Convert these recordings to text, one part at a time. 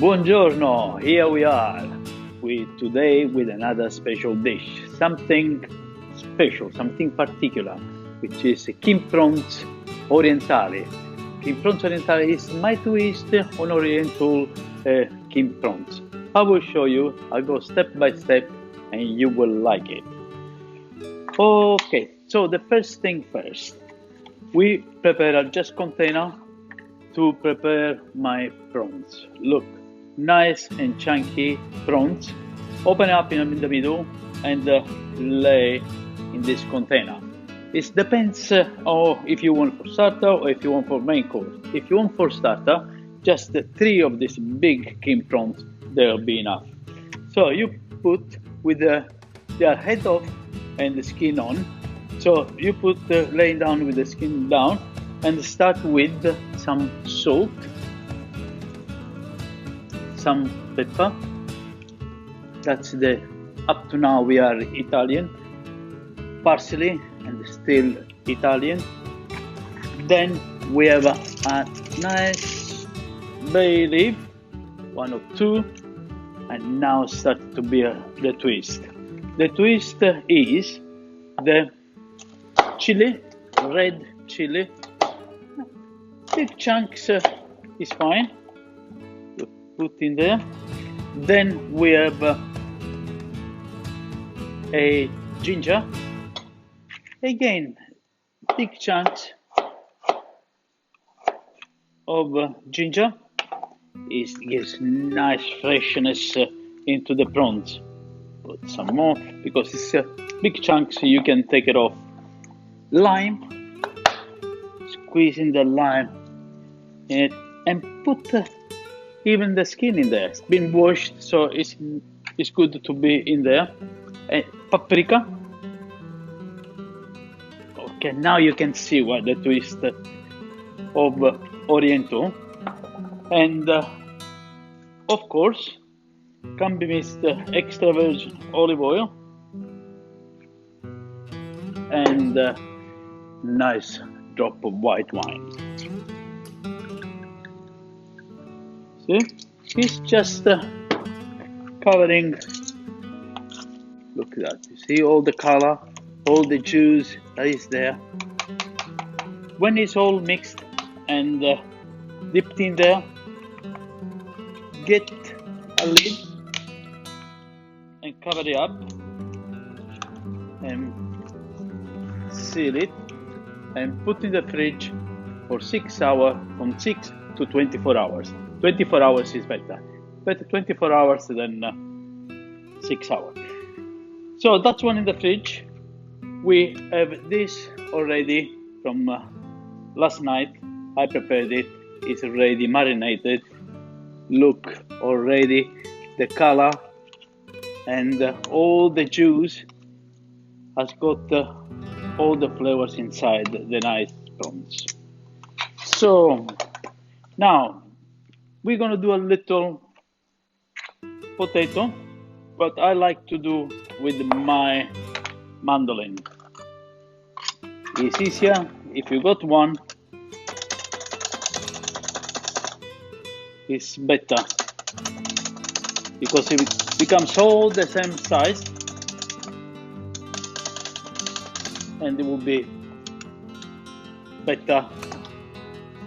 Buongiorno, here we are today with another special dish, something special, something particular, which is prawns orientali. Prawns orientali is my twist on Oriental prawns. I will show you. I'll go step by step, and you will like it. Okay, so the first thing first, we prepare a just container to prepare my prawns. Look, nice and chunky prawns. Open up in the middle and lay in this container. It depends on if you want for starter or if you want for main course. If you want for starter, just 3 of these big king prawns, they'll be enough. So you put with their head off and the skin on. So you put lay down with the skin down and start with some salt, some pepper. That's up to now we are Italian. Parsley and still Italian. Then we have a nice bay leaf, 1 or 2, and now start to be the twist. The twist is the chili, red chili. Big chunks is fine. Put in there. Then we have a ginger. Again, big chunks of ginger. It gives nice freshness into the prawns. Put some more because it's big chunks, so you can take it off. Lime, squeezing the lime in it, and put even the skin in there. It's been washed, so it's good to be in there. Paprika. Okay, now you can see what the twist of Oriental. And of course, can be missed extra virgin olive oil and nice drop of white wine. See, it's just covering. Look at that. You see all the color, all the juice that is there. When it's all mixed and dipped in there, get a lid and cover it up and seal it and put in the fridge for 6 hours, from 6 to 24 hours. 24 hours is better 24 hours than 6 hours. So that's one in the fridge. We have this already from last night. I prepared it. It's already marinated. Look, already the color and all the juice has got all the flavors inside the nice prawns. So now we're gonna do a little potato, but I like to do with my mandolin. It's easier if you got one. It's better because it becomes all the same size and it will be better,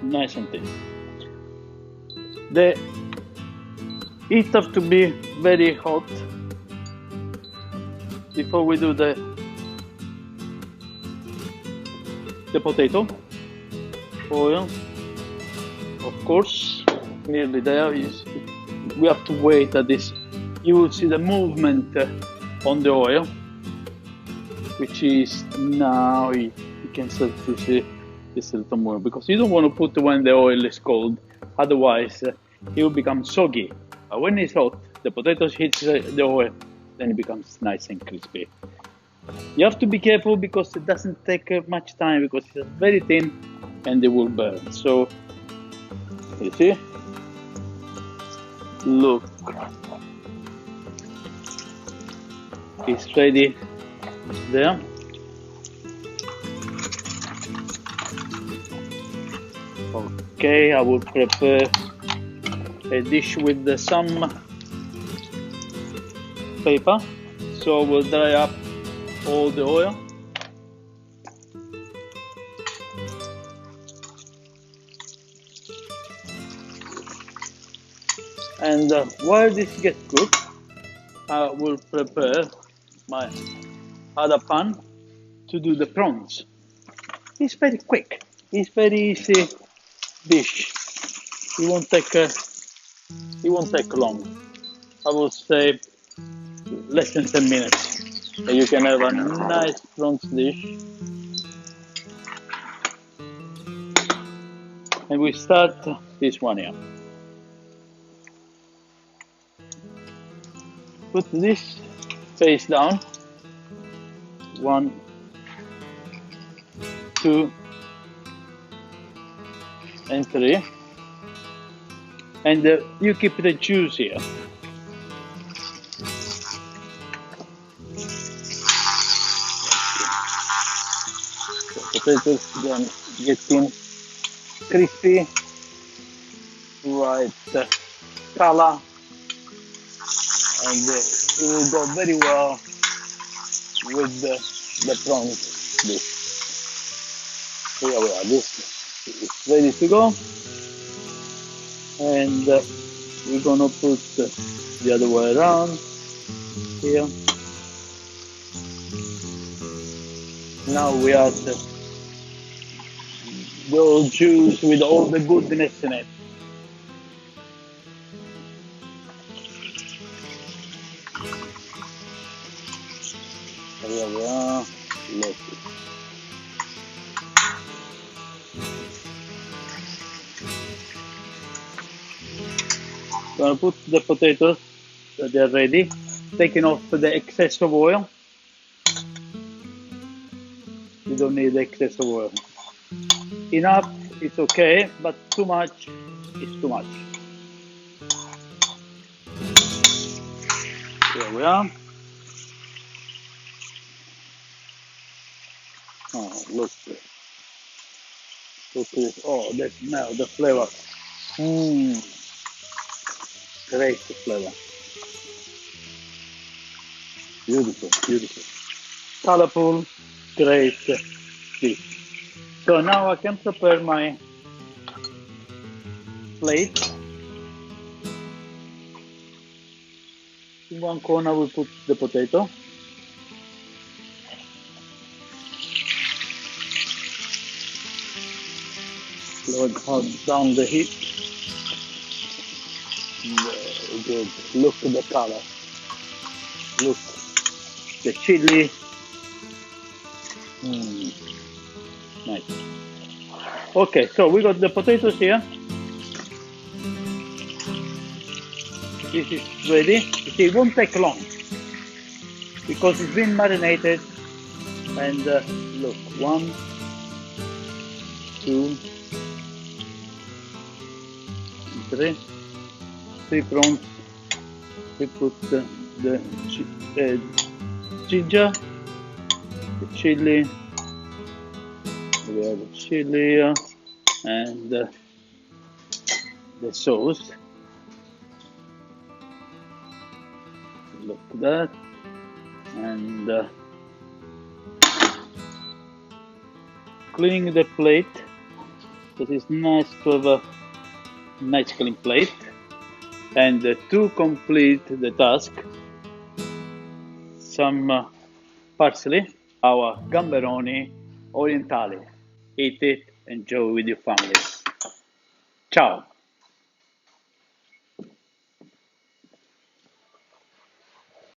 nice and tasty. The heat have to be very hot before we do the potato. Oil, of course, nearly there. We have to wait at this. You will see the movement on the oil, which is now you can start to see this a little more because you don't want to put when the oil is cold, otherwise it will become soggy. But when it's hot, the potatoes hit the oil, then it becomes nice and crispy. You have to be careful because it doesn't take much time because it's very thin and it will burn. So you see, look, it's ready there. Okay, I will prepare a dish with some paper, so we'll dry up all the oil. And while this gets cooked, I will prepare my other pan to do the prawns. It's very quick. It's very easy dish. It won't take long. I will say less than 10 minutes. And you can have a nice prawns dish. And we start this one here. Put this face down. 1, 2, and 3. And you keep the juice here. The potatoes then getting crispy, right color, and it will go very well with the prawns dish. Here we are, this is ready to go, and we're gonna put the other way around here. Now we add the old juice with all the goodness in it. Here we are. Let's see. Gonna put the potatoes so they're ready, taking off the excess of oil. You don't need excess of oil. Enough, it's okay, but too much is too much. Here we are. Oh, look at this. Oh, the smell, the flavor. Great flavor. Beautiful, beautiful. Colorful, great dish. So now I can prepare my plate. In one corner we put the potato. Lower down the heat. Very good. Look at the color. Look, the chili. Nice. Okay, so we got the potatoes here. This is ready. You see, it won't take long because it's been marinated. And look, 1, 2, 3 prawns. We put the ginger, the chili. We have the chili here, and the sauce. Look at that. And cleaning the plate. It is nice to have a nice clean plate. And to complete the task, some parsley, our gamberoni orientale. Eat it, enjoy with your family. Ciao!